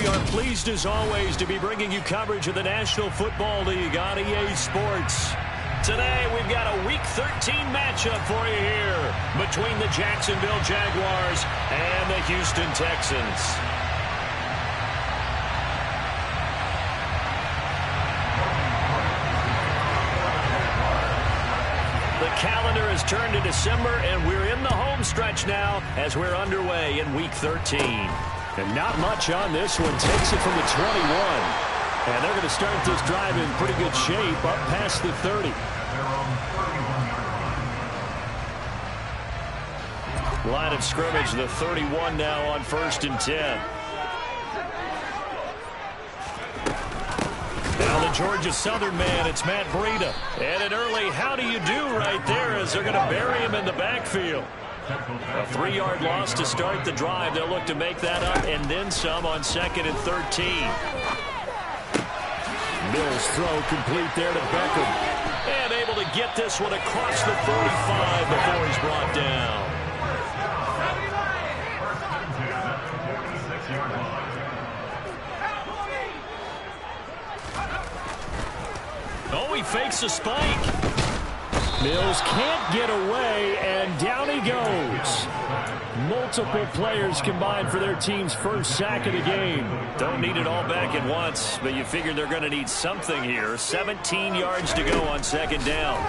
are pleased as always to be bringing you coverage of the National Football League on EA Sports. Today we've got a Week 13 matchup for you here between the Jacksonville Jaguars and the Houston Texans. The calendar has turned to December, and we're in the home stretch now as we're underway in Week 13. And not much on this one. Takes it from the 21. And they're going to start this drive in pretty good shape up past the 30. Line of scrimmage, the 31 now on 1st and 10. Now the Georgia Southern man, it's Matt Breida. And an early how do you do right there as they're going to bury him in the backfield. A 3-yard loss to start the drive. They'll look to make that up and then some on 2nd and 13. Mills throw complete there to Beckham. And able to get this one across the 45 before he's brought down. Oh, he fakes a spike. Mills can't get away, and down he goes. Multiple players combined for their team's first sack of the game. Don't need it all back at once, but you figure they're going to need something here. 17 yards to go on 2nd down.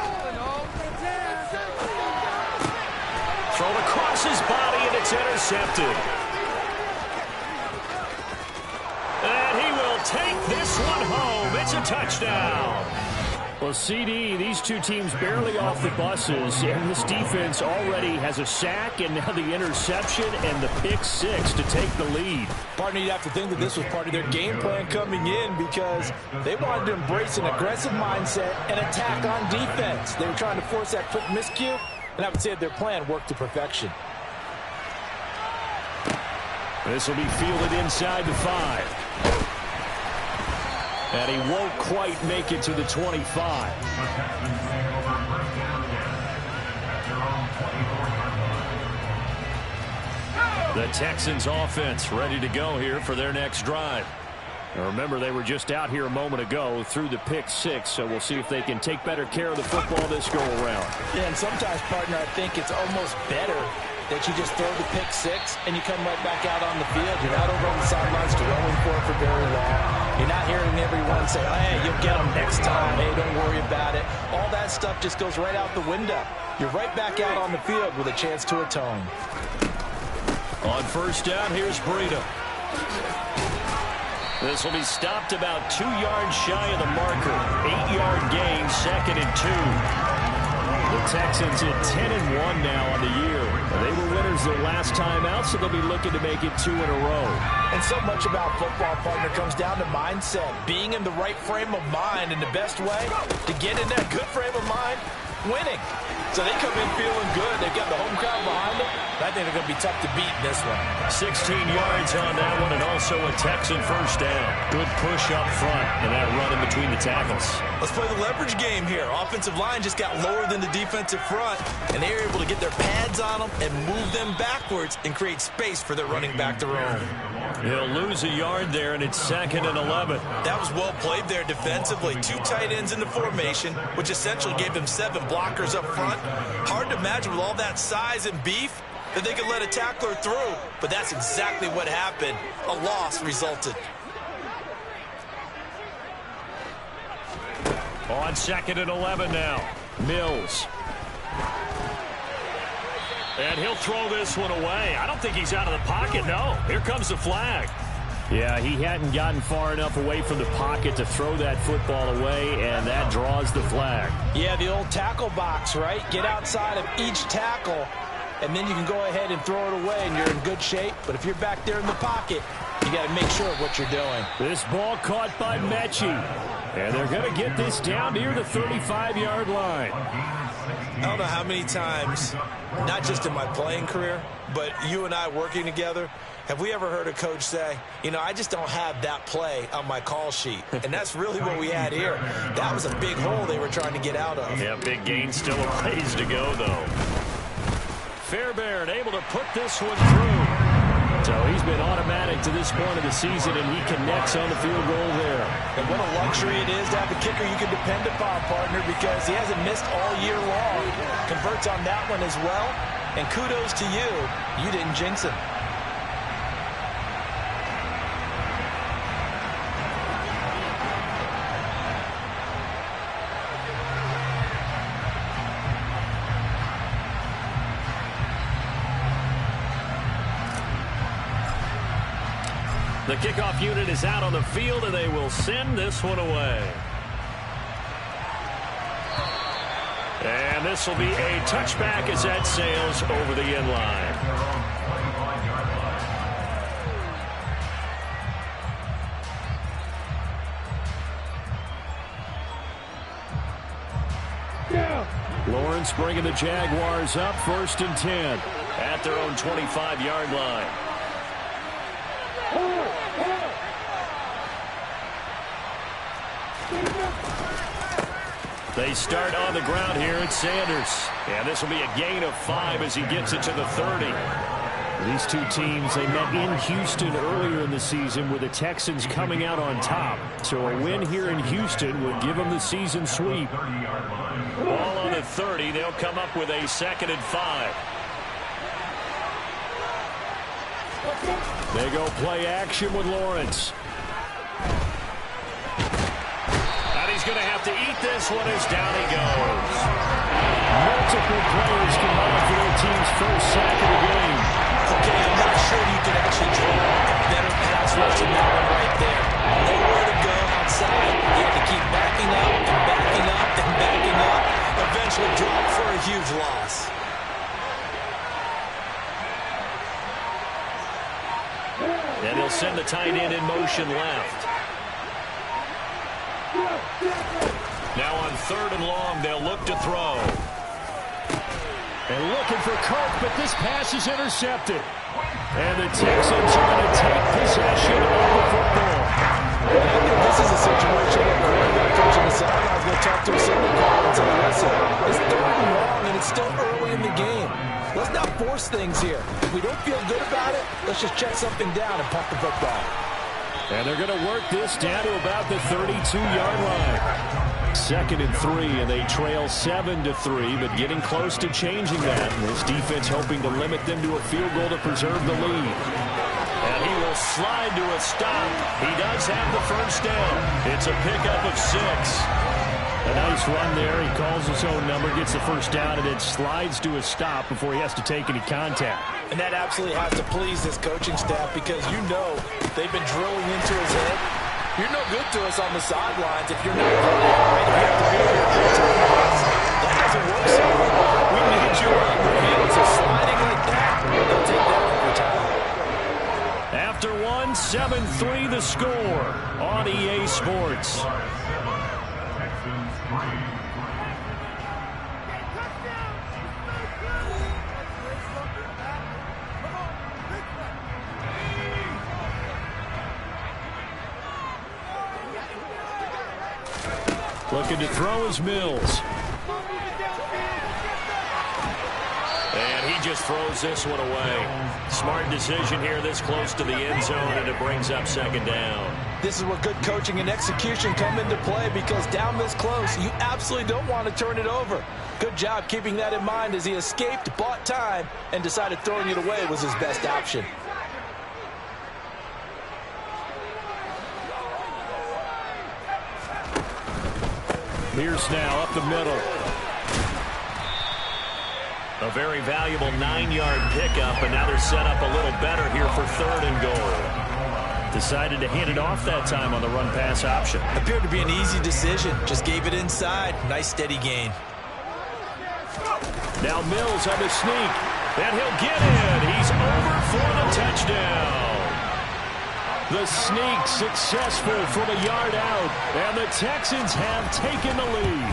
Thrown across his body, and it's intercepted. And he will take this one home. It's a touchdown. Well, CD, these two teams barely off the buses, and this defense already has a sack and now the interception and the pick 6 to take the lead. Partner, you'd have to think that this was part of their game plan coming in because they wanted to embrace an aggressive mindset and attack on defense. They were trying to force that quick miscue, and I would say their plan worked to perfection. This will be fielded inside the 5. And he won't quite make it to the 25. The Texans offense ready to go here for their next drive. Now remember, they were just out here a moment ago through the pick 6, so we'll see if they can take better care of the football this go around. Yeah, and sometimes, partner, I think it's almost better that you just throw the pick 6 and you come right back out on the field. You're not over on the sidelines dwelling for it for very long. You're not hearing everyone say, oh, hey, you'll get them next time. Hey, don't worry about it. All that stuff just goes right out the window. You're right back out on the field with a chance to atone. On 1st down, here's Breida. This will be stopped about 2 yards shy of the marker. 8-yard gain, 2nd and 2. The Texans at 10-1 now on the year. They were winners their last time out, so they'll be looking to make it 2 in a row. And so much about football, partner, comes down to mindset. Being in the right frame of mind, and the best way to get in that good frame of mind, winning. So they come in feeling good. They've got the home crowd behind them. I think they're going to be tough to beat in this one. 16 yards on that one, and also a Texan 1st down. Good push up front, and that run in between the tackles. Let's play the leverage game here. Offensive line just got lower than the defensive front, and they were able to get their pads on them and move them backwards and create space for their running back to roam. He'll lose a yard there, and it's 2nd and 11. That was well played there defensively. 2 tight ends in the formation, which essentially gave them 7 blockers up front. Hard to imagine with all that size and beef that they could let a tackler through, but that's exactly what happened. A loss resulted. On 2nd and 11 now, Mills. And he'll throw this one away. I don't think he's out of the pocket, no. Here comes the flag. Yeah, he hadn't gotten far enough away from the pocket to throw that football away, and that draws the flag. Yeah, the old tackle box, right? Get outside of each tackle, and then you can go ahead and throw it away, and you're in good shape. But if you're back there in the pocket, you got to make sure of what you're doing. This ball caught by Mechie, and they're going to get this down near the 35-yard line. I don't know how many times, not just in my playing career, but you and I working together, have we ever heard a coach say, you know, I just don't have that play on my call sheet. And that's really what we had here. That was a big hole they were trying to get out of. Yeah, big gain, still a ways to go, though. Fairbairn able to put this one through. So he's been automatic to this point of the season, and he connects on the field goal there. And what a luxury it is to have a kicker you can depend upon, partner, because he hasn't missed all year long. Converts on that one as well. And kudos to you. You didn't jinx him. The kickoff unit is out on the field, and they will send this one away. And this will be a touchback as that sails over the end line. Lawrence bringing the Jaguars up 1st and 10 at their own 25-yard line. They start on the ground here at Sanders. And this will be a gain of 5 as he gets it to the 30. These two teams, they met in Houston earlier in the season with the Texans coming out on top. So a win here in Houston would give them the season sweep. Ball on the 30. They'll come up with a 2nd and 5. They go play action with Lawrence. He's going to have to eat this one as down he goes. Multiple players combined for their team's first sack of the game. Okay, I'm not sure you can actually draw a better pass rush than that one right there. Nowhere to go outside. You have to keep backing up and backing up and backing up. Eventually drop for a huge loss. And he'll send the tight end in motion left. Now on 3rd and long, they'll look to throw. And looking for Kirk, but this pass is intercepted. And the Texans are going to take possession of the football. This is a situation where quarterback coach on the sideline is going to talk to a signal caller and say, listen, it's 3rd and long, and it's still early in the game. Let's not force things here. If we don't feel good about it, let's just check something down and pump the football. And they're going to work this down to about the 32-yard line. 2nd and 3, and they trail 7-3, but getting close to changing that. And this defense hoping to limit them to a field goal to preserve the lead. And he will slide to a stop. He does have the first down. It's a pickup of 6. A nice run there. He calls his own number, gets the first down, and then slides to a stop before he has to take any contact. And that absolutely has to please this coaching staff because you know they've been drilling into his head. You're no good to us on the sidelines if you're not running right. You have to be here to pass. That doesn't work so well. We need you on the field, so sliding like that, they'll take that every time. After 7-3 the score on EA Sports. Looking to throw is Mills. And he just throws this one away. Smart decision here this close to the end zone, and it brings up 2nd down. This is where good coaching and execution come into play because down this close, you absolutely don't want to turn it over. Good job keeping that in mind as he escaped, bought time, and decided throwing it away was his best option. Pierce now up the middle. A very valuable 9-yard pickup, and now they're set up a little better here for 3rd and goal. Decided to hand it off that time on the run-pass option. Appeared to be an easy decision. Just gave it inside. Nice steady gain. Now Mills on the sneak, and he'll get in. He's over for the touchdown. The sneak successful from a yard out, and the Texans have taken the lead.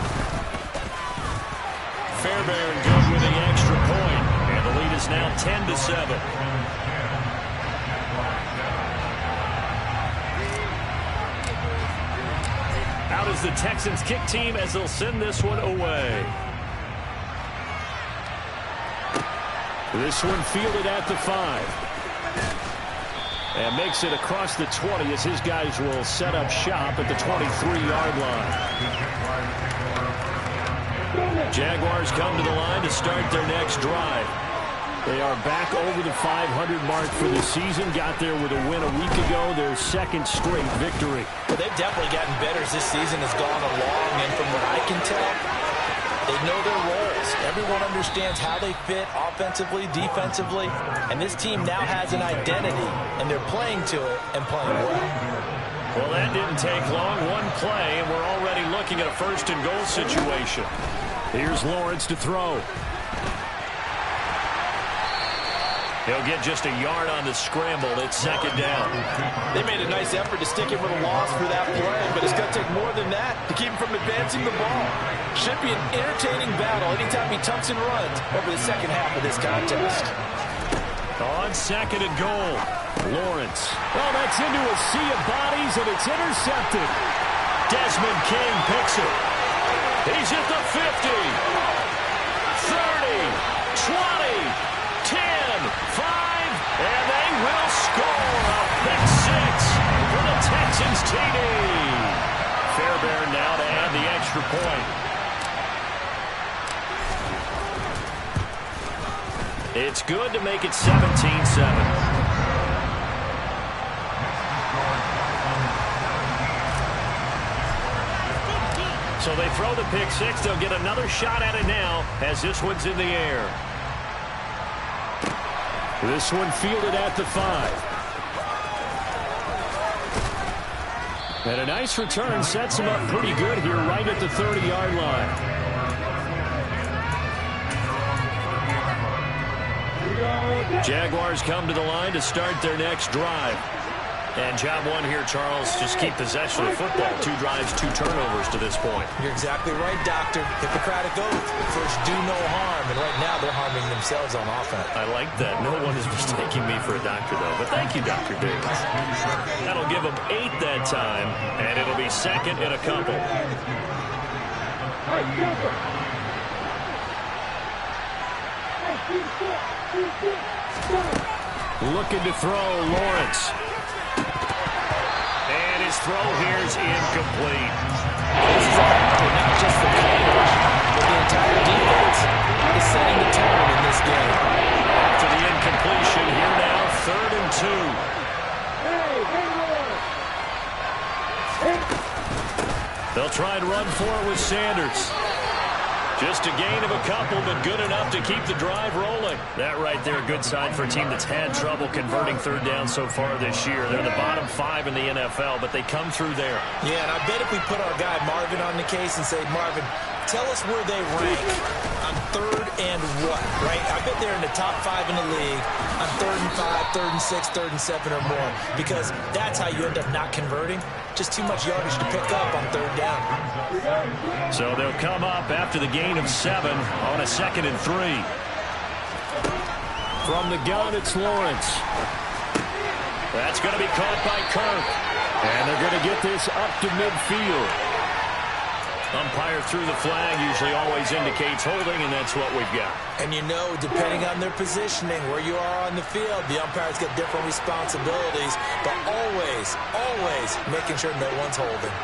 Fairbairn good with the extra point, and the lead is now 10-7. Out is the Texans kick team as they'll send this one away. This one fielded at the 5. And makes it across the 20 as his guys will set up shop at the 23-yard line. Jaguars come to the line to start their next drive. They are back over the 500 mark for the season. Got there with a win a week ago, their second straight victory. Well, they've definitely gotten better as this season has gone along, and from what I can tell, they know their roles. Everyone understands how they fit offensively, defensively, and this team now has an identity, and they're playing to it and playing well. Well, that didn't take long. One play, and we're already looking at a first-and-goal situation. Here's Lawrence to throw. He'll get just a yard on the scramble. It's second down. They made a nice effort to stick him with a loss for that play, but it's going to take more than that to keep him from advancing the ball. Should be an entertaining battle anytime he tucks and runs over the second half of this contest. On second and goal, Lawrence. Well, that's into a sea of bodies, and it's intercepted. Desmond King picks it. He's at the 50, 30, 20, 10, 5, and they will score a pick six for the Texans TD. Fairbairn now to add the extra point. It's good to make it 17-7. So they throw the pick six. They'll get another shot at it now as this one's in the air. This one fielded at the 5. And a nice return sets him up pretty good here right at the 30-yard line. Jaguars come to the line to start their next drive. And job one here, Charles, just keep possession of the football. 2 drives, 2 turnovers to this point. You're exactly right, Doctor. Hippocratic oath. First, do no harm. And right now, they're harming themselves on offense. I like that. No one is mistaking me for a doctor, though. But thank you, Dr. Davis. That'll give them 8 that time, and it'll be second and a couple. Looking to throw, Lawrence. And his throw here is incomplete. This is a factor, not just for coverage, but the entire defense is setting the tone in this game. After the incompletion, here now, 3rd and 2. They'll try and run for it with Sanders. Just a gain of a couple, but good enough to keep the drive rolling. That right there, a good sign for a team that's had trouble converting 3rd down so far this year. They're the bottom 5 in the NFL, but they come through there. Yeah, and I bet if we put our guy Marvin on the case and say, Marvin, tell us where they rank on 3rd and what, right? I bet they're in the top 5 in the league on 3rd and 5, 3rd and 6, 3rd and 7 or more, because that's how you end up not converting. Just too much yardage to pick up on 3rd down. So they'll come up after the gain of 7 on a 2nd and 3. From the gun, it's Lawrence. That's going to be caught by Kirk. And they're going to get this up to midfield. Umpire threw the flag, usually always indicates holding, and that's what we've got. And you know, depending on their positioning, where you are on the field, the umpires get different responsibilities, but always, always making sure no one's holding.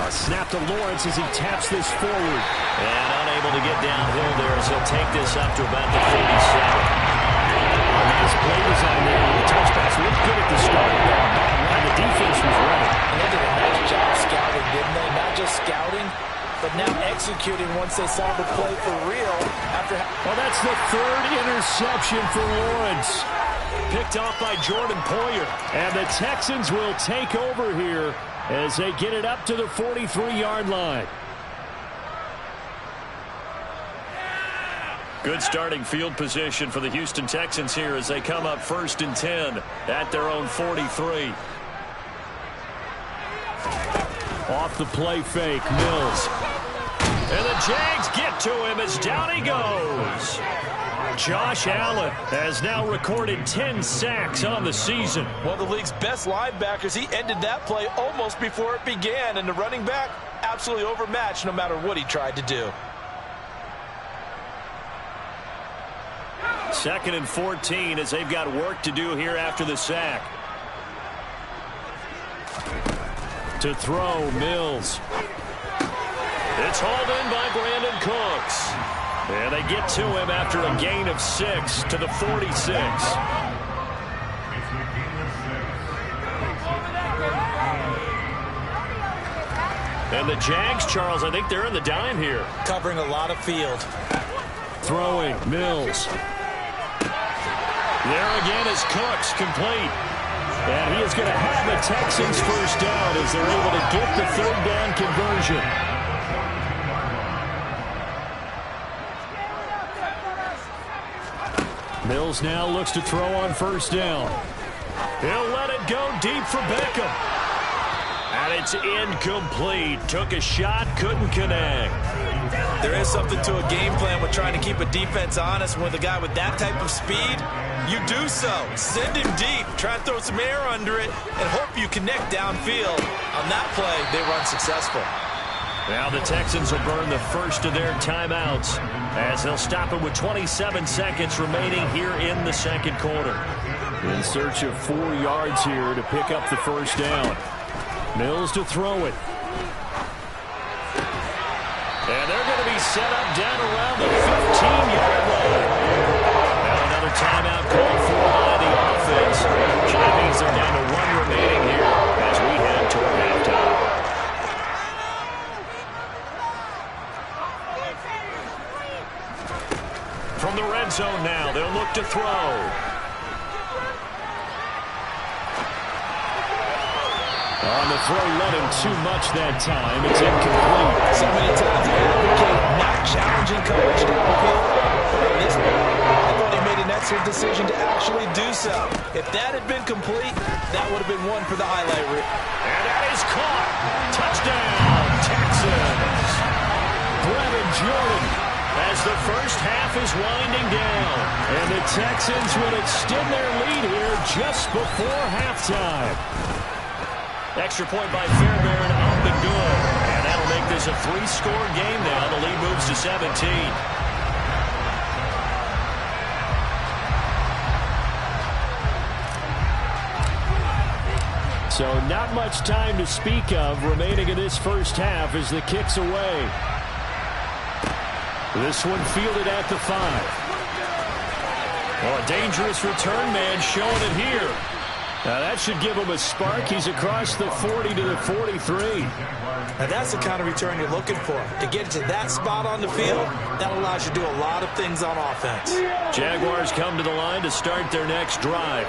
A snap to Lawrence as he taps this forward. And unable to get downhill there as he'll take this up to about the 47. Nice play design there. The touch pass looked good at the start. Bottom line, the defense was ready. And they did a nice job scouting, didn't they? Not just scouting, but now executing once they saw the play for real. Well, that's the 3rd interception for Lawrence. Picked off by Jordan Poyer. And the Texans will take over here as they get it up to the 43-yard line. Good starting field position for the Houston Texans here as they come up 1st and 10 at their own 43. Off the play fake, Mills. And the Jags get to him as down he goes. Josh Allen has now recorded 10 sacks on the season. One of the league's best linebackers, he ended that play almost before it began, and the running back absolutely overmatched no matter what he tried to do. 2nd and 14 as they've got work to do here after the sack. To throw, Mills. It's hauled in by Brandon Cooks. And they get to him after a gain of 6 to the 46. And the Jags, Charles, I think they're in the dime here. Covering a lot of field. Throwing, Mills. There again is Cooks, complete. And he is going to have the Texans first down as they're able to get the 3rd down conversion. Mills now looks to throw on 1st down. He'll let it go deep for Beckham. And it's incomplete. Took a shot, couldn't connect. There is something to a game plan with trying to keep a defense honest. With a guy with that type of speed, you do so. Send him deep. Try to throw some air under it and hope you connect downfield. On that play, they run successful. Now the Texans will burn the first of their timeouts as they'll stop it with 27 seconds remaining here in the 2nd quarter. In search of 4 yards here to pick up the 1st down. Mills to throw it. And they're going to be set up down around the 15-yard line. Now another timeout called for by the offense. That means they're down to 1 remaining here as we head toward halftime. From the red zone now, they'll look to throw. On the throw, let him too much that time. It's incomplete. So many times they advocate not challenging coverage downfield. This one, I thought he made an excellent decision to actually do so. If that had been complete, that would have been one for the highlight reel. And that is caught. Touchdown, Texans. Brevin Jordan as the first half is winding down. And the Texans will extend their lead here just before halftime. Extra point by Fairbairn, up and good. And that'll make this a 3-score game now. The lead moves to 17. So not much time to speak of remaining in this first half as the kick's away. This one fielded at the 5. Oh, a dangerous return man showing it here. Now that should give him a spark. He's across the 40 to the 43. Now that's the kind of return you're looking for. To get to that spot on the field, that allows you to do a lot of things on offense. Jaguars come to the line to start their next drive.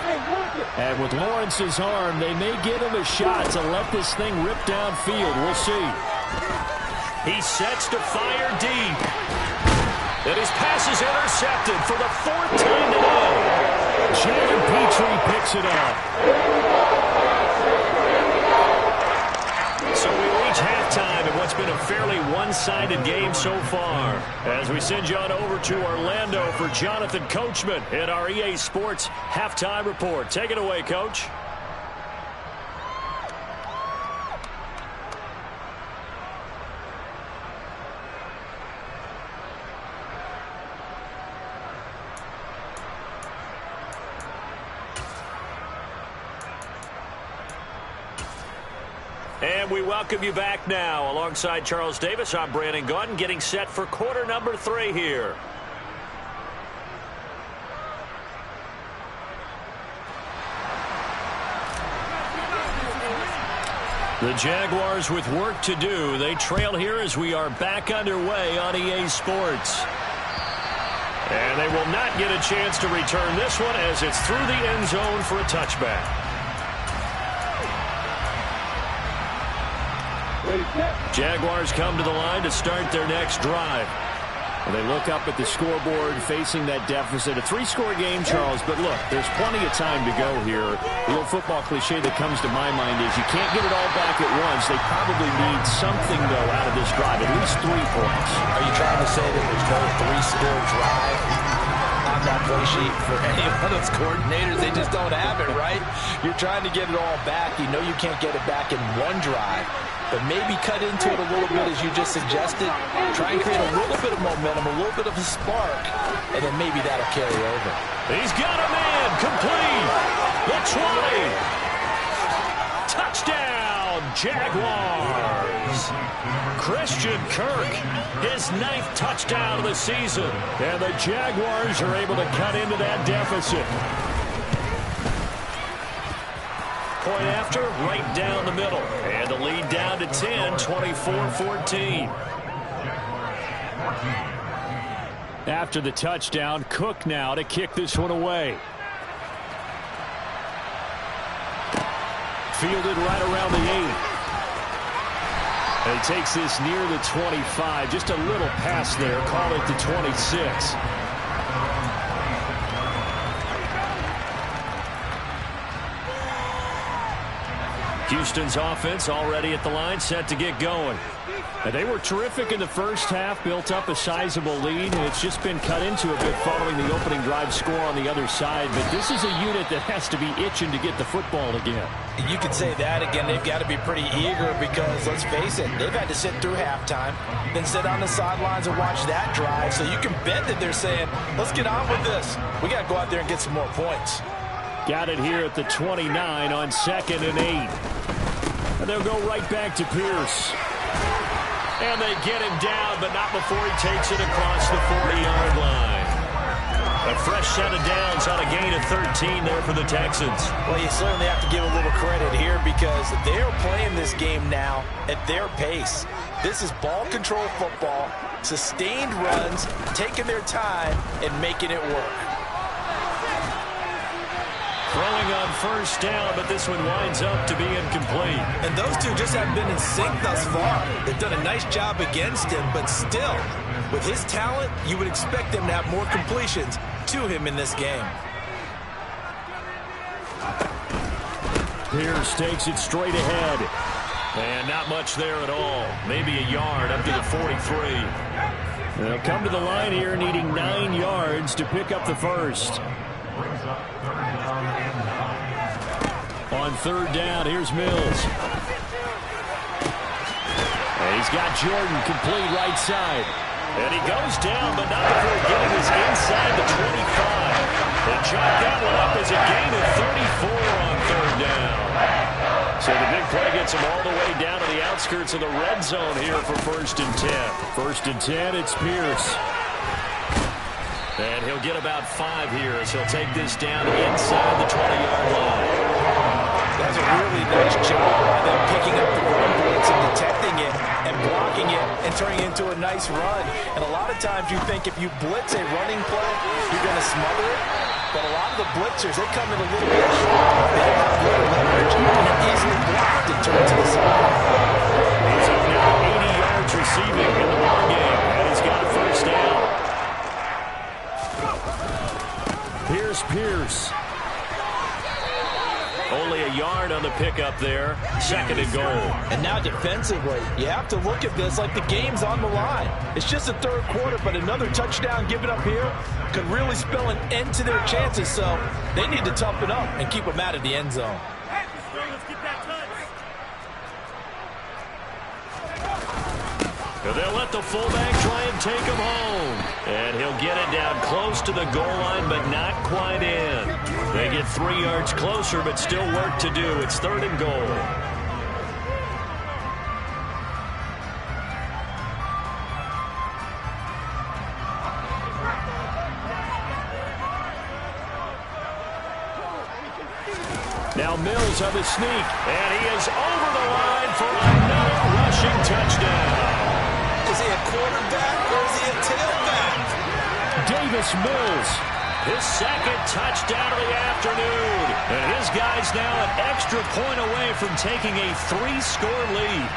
And with Lawrence's arm, they may give him a shot to let this thing rip downfield. We'll see. He sets to fire deep. And his pass is intercepted for the 4th time today. Jalen Petrie picks it up. So we reach halftime in what's been a fairly one-sided game so far. As we send you on over to Orlando for Jonathan Coachman in our EA Sports Halftime Report. Take it away, Coach. And we welcome you back now. Alongside Charles Davis, I'm Brandon Gaudin, getting set for quarter number 3 here. The Jaguars with work to do. They trail here as we are back underway on EA Sports. And they will not get a chance to return this one as it's through the end zone for a touchback. Jaguars come to the line to start their next drive. And they look up at the scoreboard facing that deficit. A 3-score game, Charles, but look, there's plenty of time to go here. The old football cliche that comes to my mind is you can't get it all back at once. They probably need something, though, out of this drive, at least 3 points. Are you trying to say that there's no 3-score drive on that play sheet for any one of those coordinators. They just don't have it, right? You're trying to get it all back. You know you can't get it back in one drive. But maybe cut into it a little bit, as you just suggested. Try and create a little bit of momentum, a little bit of a spark, and then maybe that'll carry over. He's got a man, complete. The 20. Touchdown, Jaguars. Christian Kirk, his 9th touchdown of the season. And the Jaguars are able to cut into that deficit. Point after, right down the middle. And the lead down to 10, 24-14. After the touchdown, Cook now to kick this one away. Fielded right around the 8. And he takes this near the 25. Just a little pass there. Call it the 26. Houston's offense already at the line, set to get going. And they were terrific in the first half, built up a sizable lead, and it's just been cut into a bit following the opening drive score on the other side. But this is a unit that has to be itching to get the football again. You could say that again. They've got to be pretty eager because, let's face it, they've had to sit through halftime, then sit on the sidelines and watch that drive. So you can bet that they're saying, let's get on with this. We got to go out there and get some more points. Got it here at the 29 on 2nd and 8. And they'll go right back to Pierce. And they get him down, but not before he takes it across the 40-yard line. A fresh set of downs on a gain of 13 there for the Texans. Well, you certainly have to give a little credit here because they're playing this game now at their pace. This is ball control football, sustained runs, taking their time, and making it work. Throwing on first down, but this one winds up to be incomplete. And those two just haven't been in sync thus far. They've done a nice job against him, but still, with his talent, you would expect them to have more completions to him in this game. Pierce takes it straight ahead. And not much there at all. Maybe a yard up to the 43. They'll come to the line here needing 9 yards to pick up the first. On 3rd down, here's Mills. And he's got Jordan complete right side. And he goes down, but not before getting this inside the 25. They chop that one up as a gain of 34 on 3rd down. So the big play gets him all the way down to the outskirts of the red zone here for 1st and 10. 1st and 10, it's Pierce. And he'll get about 5 here as he'll take this down inside the 20-yard line. That's a really nice job by them picking up the run blitz and detecting it and blocking it and turning it into a nice run. And a lot of times you think if you blitz a running play, you're going to smother it. But a lot of the blitzers, they come in a little bit short. They don't have good leverage and are easily blocked and turned to the side. He's up now 80 yards receiving in the ball game, and he's got a first down. Here's Pierce. Only a yard on the pickup there. 2nd and goal. And now defensively, you have to look at this like the game's on the line. It's just the 3rd quarter, but another touchdown given up here could really spell an end to their chances. So they need to toughen up and keep them out of the end zone. They'll let the fullback try and take him home. And he'll get it down close to the goal line, but not quite in. They get 3 yards closer, but still work to do. It's 3rd and goal. Now Mills on the sneak, and he is over the line for another rushing touchdown. Is he a quarterback or is he a tailback? Davis Mills, his 2nd touchdown of the afternoon. And his guy's now an extra point away from taking a 3-score lead.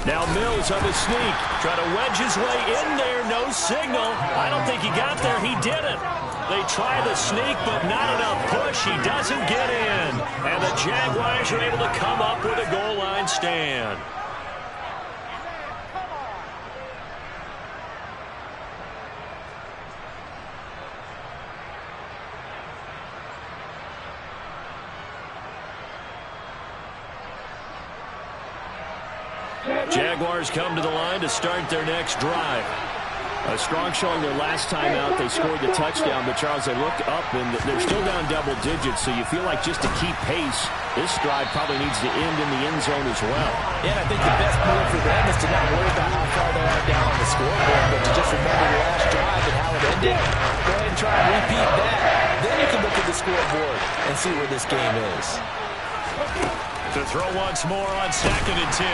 Now Mills on the sneak. Trying to wedge his way in there. No signal. I don't think he got there. He didn't. They try the sneak, but not enough push. He doesn't get in. And the Jaguars are able to come up with a goal line stand. Jaguars come to the line to start their next drive. A strong showing their last time out. They scored the touchdown, but Charles, they look up and they're still down double digits, so you feel like just to keep pace, this drive probably needs to end in the end zone as well. Yeah, I think the best move for them is to not worry about how far they are down on the scoreboard, but to just remember the last drive and how it ended. Go ahead and try and repeat that. Then you can look at the scoreboard and see where this game is. To throw once more on 2nd and 10.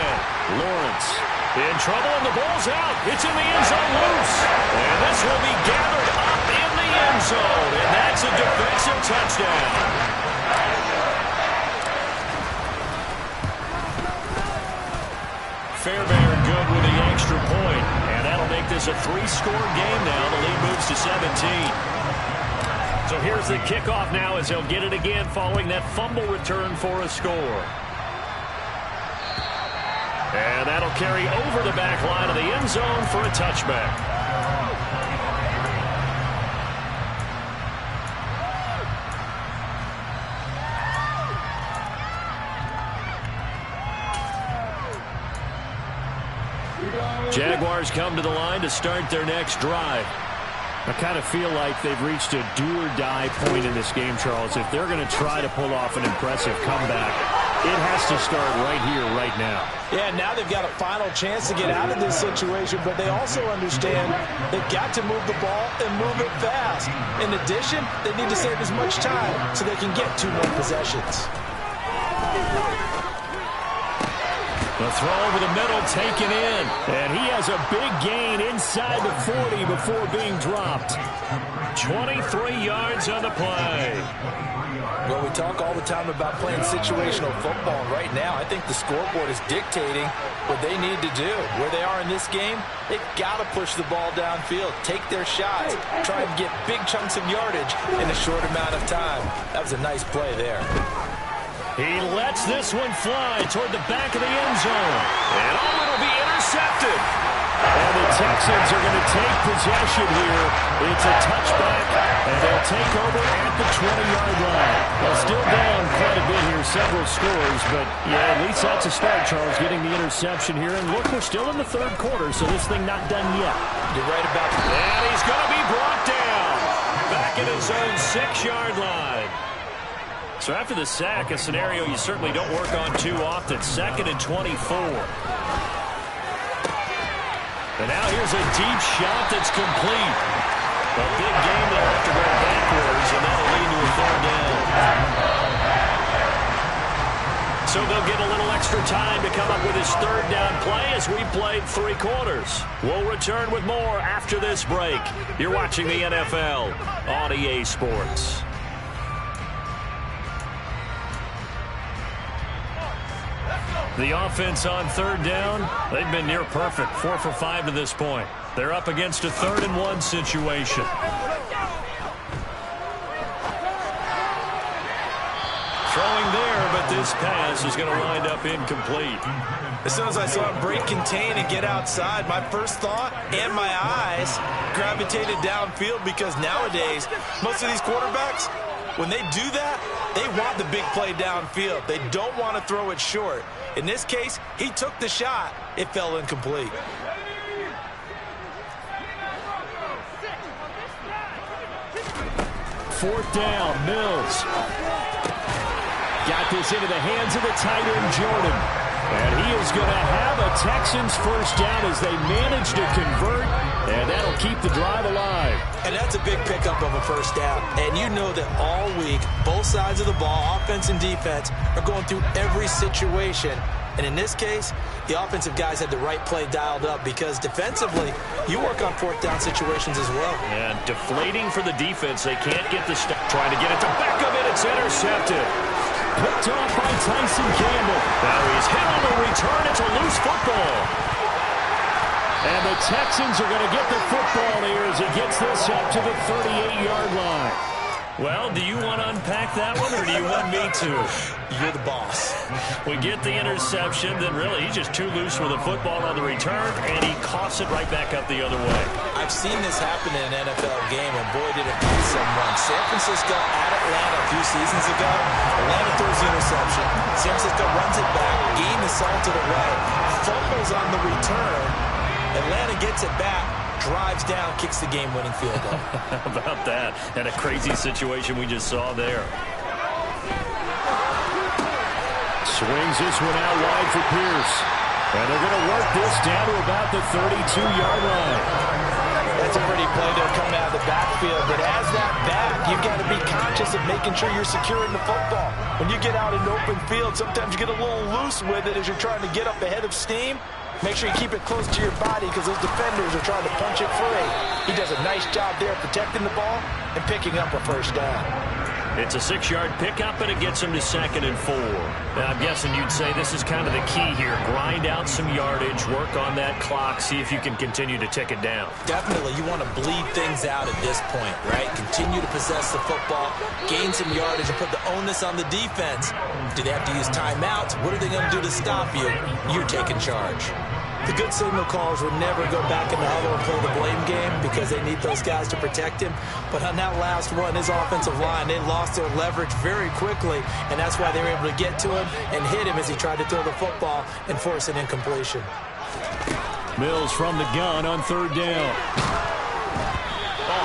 Lawrence in trouble, and the ball's out. It's in the end zone loose. And this will be gathered up in the end zone. And that's a defensive touchdown. Fairbairn good with the extra point. And that'll make this a 3-score game now. The lead moves to 17. So here's the kickoff now as they'll get it again following that fumble return for a score. And that'll carry over the back line of the end zone for a touchback. Jaguars come to the line to start their next drive. I kind of feel like they've reached a do-or-die point in this game, Charles. If they're going to try to pull off an impressive comeback, it has to start right here, right now. Yeah, now they've got a final chance to get out of this situation, but they also understand they've got to move the ball and move it fast. In addition, they need to save as much time so they can get 2 more possessions. The throw over the middle taken in. And he has a big gain inside the 40 before being dropped. 23 yards on the play. Well, we talk all the time about playing situational football. And right now, I think the scoreboard is dictating what they need to do. Where they are in this game, they've got to push the ball downfield, take their shots, try and get big chunks of yardage in a short amount of time. That was a nice play there. He lets this one fly toward the back of the end zone. And it'll be intercepted. And the Texans are going to take possession here. It's a touchback, and they'll take over at the 20-yard line. Well, still down quite a bit here, several scores, but yeah, at least that's a start, Charles, getting the interception here. And look, we're still in the 3rd quarter, so this thing not done yet. You're right about that. And he's going to be brought down. Back in his own 6-yard line. So after the sack, a scenario you certainly don't work on too often. 2nd and 24. And now here's a deep shot that's complete. A big game there after going backwards, and that'll lead to a 3rd down. So they'll get a little extra time to come up with his 3rd down play as we played 3 quarters. We'll return with more after this break. You're watching the NFL on EA Sports. The offense on 3rd down, they've been near perfect, 4 for 5 to this point. They're up against a 3rd and 1 situation. Throwing there, but this pass is going to wind up incomplete. As soon as I saw him break contain and get outside, my first thought and my eyes gravitated downfield, because nowadays, most of these quarterbacks, when they do that, they want the big play downfield. They don't want to throw it short. In this case, he took the shot. It fell incomplete. Fourth down, Mills. Got this into the hands of the tight end, Jordan. And he is going to have a Texans first down as they manage to convert, and that'll keep the drive alive. And that's a big pickup of a first down. And you know that all week, both sides of the ball, offense and defense, are going through every situation. And in this case, the offensive guys had the right play dialed up, because defensively, you work on 4th down situations as well. And deflating for the defense. They can't get the stop. Trying to get it to Beckham, and it's intercepted. Picked off by Tyson Campbell. Now he's hit on the return. It's a loose football. And the Texans are going to get the football here as he gets this up to the 38-yard line. Well, do you want to unpack that one, or do you want me to? You're the boss. We get the interception, then really he's just too loose with the football on the return, and he coughs it right back up the other way. I've seen this happen in an NFL game, and boy, did it cost someone. San Francisco at Atlanta a few seasons ago. Atlanta throws the interception. San Francisco runs it back. Game is salted away. Fumbles on the return. Atlanta gets it back. Drives down, kicks the game-winning field goal. How about that? And a crazy situation we just saw there. Swings this one out wide for Pierce. And they're going to work this down to about the 32-yard line. That's a pretty play to come out of the backfield. But as that back, you've got to be conscious of making sure you're securing the football. When you get out in open field, sometimes you get a little loose with it as you're trying to get up ahead of steam. Make sure you keep it close to your body because those defenders are trying to punch it free. He does a nice job there protecting the ball and picking up a first down. It's a 6-yard pickup, and it gets him to 2nd and 4. Now, I'm guessing you'd say this is kind of the key here. Grind out some yardage, work on that clock, see if you can continue to tick it down. Definitely, you want to bleed things out at this point, right? Continue to possess the football, gain some yardage, and put the onus on the defense. Do they have to use timeouts? What are they going to do to stop you? You're taking charge. The good signal callers would never go back in the huddle and play the blame game because they need those guys to protect him. But on that last one, his offensive line, they lost their leverage very quickly, and that's why they were able to get to him and hit him as he tried to throw the football and force an incompletion. Mills from the gun on 3rd down.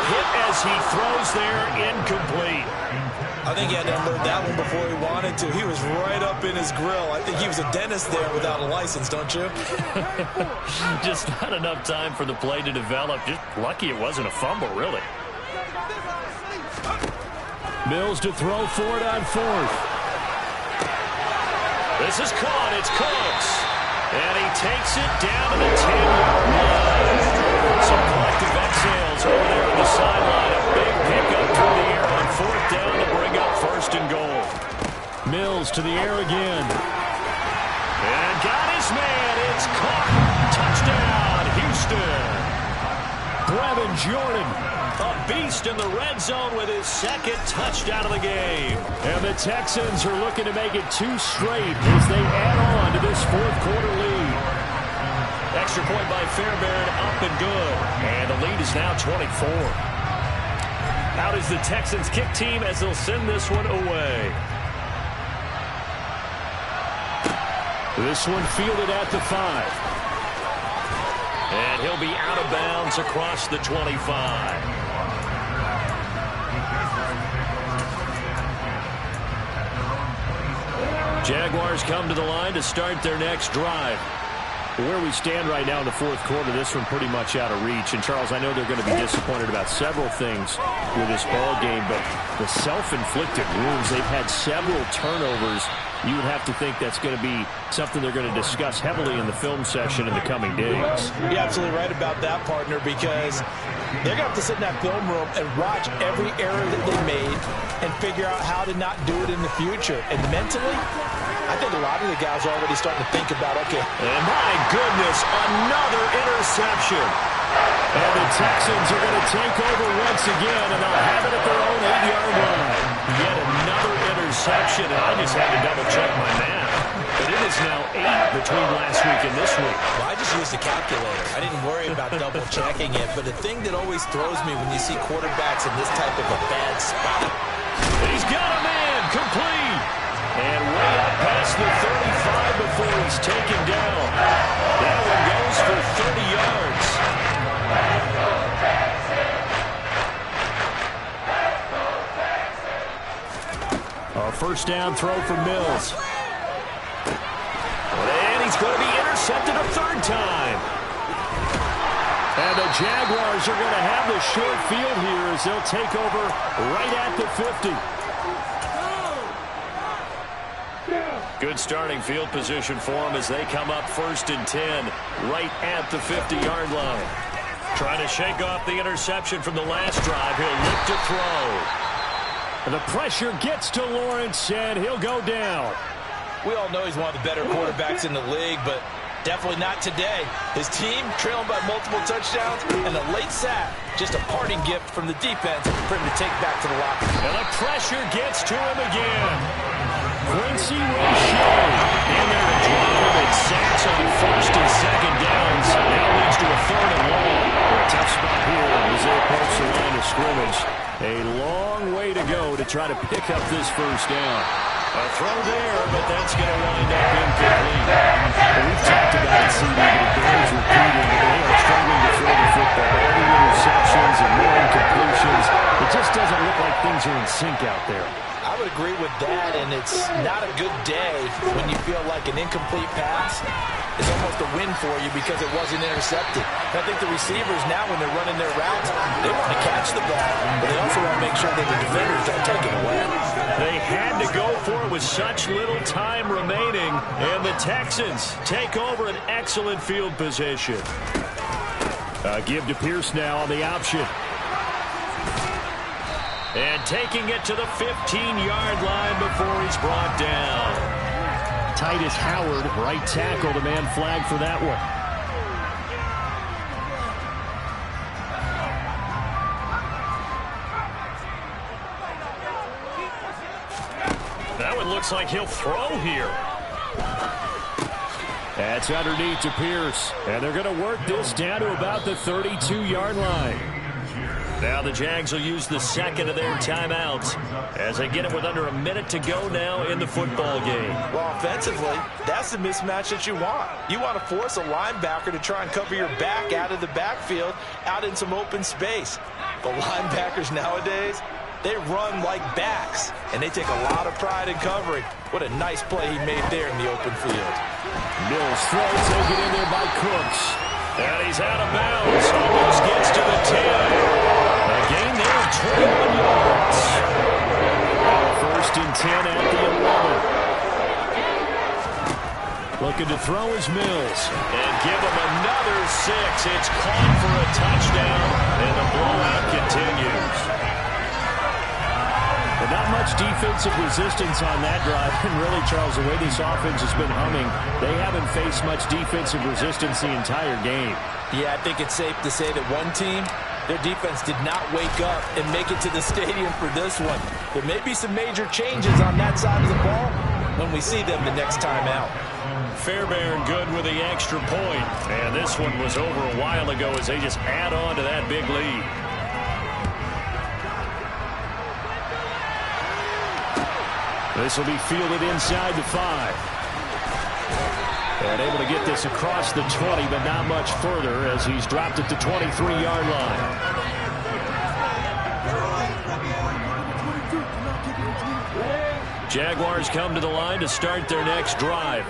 Hit as he throws there, incomplete. I think he had to unload that one before he wanted to. He was right up in his grill. I think he was a dentist there without a license, don't you? Just not enough time for the play to develop. Just lucky it wasn't a fumble, really. Mills to throw for it on 4th. This is caught. It's Cooks. And he takes it down to the 10-yard line. Some collective exhales over there on the sideline. A big pickup through the air on 4th down to bring up 1st and goal. Mills to the air again. And got his man. It's caught. Touchdown, Houston. Brevin Jordan, a beast in the red zone with his 2nd touchdown of the game. And the Texans are looking to make it 2 straight as they add on to this 4th quarter lead. Extra point by Fairbairn, up and good. And the lead is now 24. Out is the Texans kick team as they'll send this one away. This one fielded at the 5. And he'll be out of bounds across the 25. Jaguars come to the line to start their next drive. Where we stand right now in the 4th quarter, this one pretty much out of reach. And, Charles, I know they're going to be disappointed about several things with this ball game, but the self-inflicted wounds, they've had several turnovers. You would have to think that's going to be something they're going to discuss heavily in the film session in the coming days. You're absolutely right about that, partner, because they're going to have to sit in that film room and watch every error that they made and figure out how to not do it in the future. And mentally, I think a lot of the guys are already starting to think about, okay. And my goodness, another interception. And the Texans are going to take over once again, and they'll have it at their own 8-yard line. Yet another interception, and I just had to double-check my math. But it is now 8 between last week and this week. Well, I just used a calculator. I didn't worry about double-checking it. But the thing that always throws me when you see quarterbacks in this type of a bad spot. He's got a man, complete. And way up past the 35 before he's taken down. That one goes for 30 yards. A 1st down throw for Mills. And he's going to be intercepted a 3rd time. And the Jaguars are going to have the short field here as they'll take over right at the 50. Good starting field position for them as they come up 1st and 10 right at the 50-yard line. Trying to shake off the interception from the last drive. He'll look to throw. The pressure gets to Lawrence, and he'll go down. We all know he's one of the better quarterbacks in the league, but definitely not today. His team trailing by multiple touchdowns, and a late sack, just a parting gift from the defense for him to take back to the locker. And the pressure gets to him again. Quincy Roche in there to drop him and sacks on first and second downs. Now leads to a third and long. A tough spot here as they approach the line of scrimmage. A long way to go to try to pick up this first down. A throw there, but that's going to wind up incomplete. Well, we've talked about it, CD, but it bears repeating. They are struggling to throw the football. All the interceptions and more incompletions. It just doesn't look like things are in sync out there. I would agree with that, and it's not a good day when you feel like an incomplete pass is almost a win for you because it wasn't intercepted. I think the receivers now, when they're running their routes, they want to catch the ball, but they also want to make sure that the defenders don't take it away. They had to go for it with such little time remaining, and the Texans take over an excellent field position. Give to Pierce now on the option. And taking it to the 15-yard line before he's brought down. Titus Howard, right tackle, the man flagged for that one. That one looks like he'll throw here. That's underneath to Pierce. And they're going to work this down to about the 32-yard line. Now the Jags will use the second of their timeouts as they get it with under a minute to go now in the football game. Well, offensively, that's the mismatch that you want. You want to force a linebacker to try and cover your back out of the backfield, out in some open space. The linebackers nowadays, they run like backs, and they take a lot of pride in covering. What a nice play he made there in the open field. Mills throw taken in there by Cooks. And he's out of bounds. Almost gets to the 10. A gain there of 21 yards. First and 10 at the 11. Looking to throw is Mills. And give him another 6. It's caught for a touchdown. And the blowout continues. But not much defensive resistance on that drive. And really, Charles, the way this offense has been humming, they haven't faced much defensive resistance the entire game. Yeah, I think it's safe to say that one team, their defense did not wake up and make it to the stadium for this one. There may be some major changes on that side of the ball when we see them the next time out. Fairbairn good with the extra point. And this one was over a while ago as they just add on to that big lead. This will be fielded inside the 5. And able to get this across the 20, but not much further as he's dropped at the 23-yard line. Jaguars come to the line to start their next drive.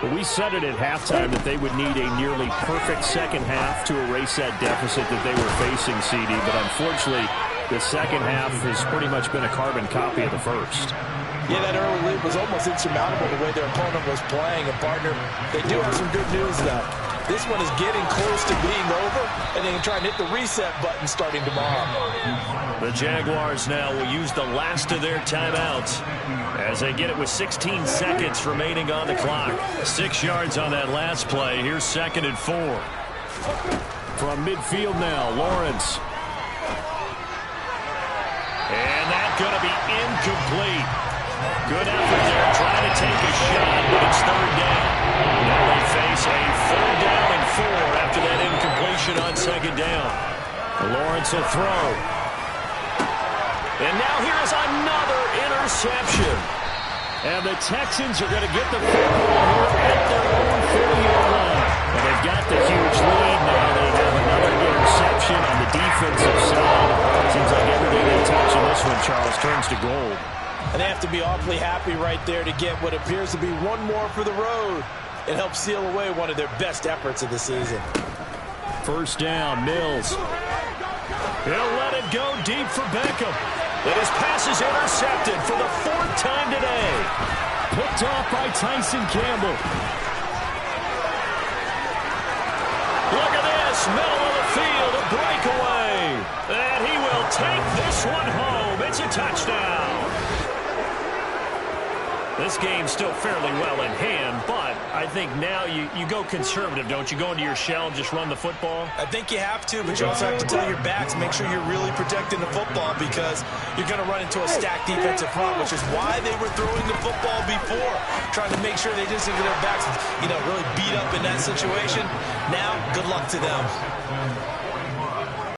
Well, we said it at halftime that they would need a nearly perfect second half to erase that deficit that they were facing, CD. But unfortunately, the second half has pretty much been a carbon copy of the first. Yeah, that early lead was almost insurmountable the way their opponent was playing. And, partner, they do have some good news, though. This one is getting close to being over, and they can try and hit the reset button starting tomorrow. The Jaguars now will use the last of their timeouts as they get it with 16 seconds remaining on the clock. 6 yards on that last play. Here's 2nd and 4. From midfield now, Lawrence. And that's going to be incomplete. Good effort there, trying to take a shot, but it's 3rd down. Now they face a 3rd down and 4 after that incompletion on 2nd down. Lawrence will throw. And now here's another interception. And the Texans are going to get the football here at their own 40-yard line. And they've got the huge lead now. They have another interception on the defensive side. Seems like everything they touch in this one, Charles, turns to gold. And they have to be awfully happy right there to get what appears to be one more for the road. It helps seal away one of their best efforts of the season. First down, Mills. He'll let it go deep for Beckham. And his pass is intercepted for the 4th time today. Picked off by Tyson Campbell. Look at this, middle of the field, a breakaway. And he will take this one home. It's a touchdown. this game still fairly well in hand, but I think now you go conservative, don't you? Go into your shell and just run the football? I think you have to, but you also have to tell your backs, make sure you're really protecting the football because you're going to run into a stacked defensive front, which is why they were throwing the football before, trying to make sure they just didn't get their backs, really beat up in that situation. Now, good luck to them.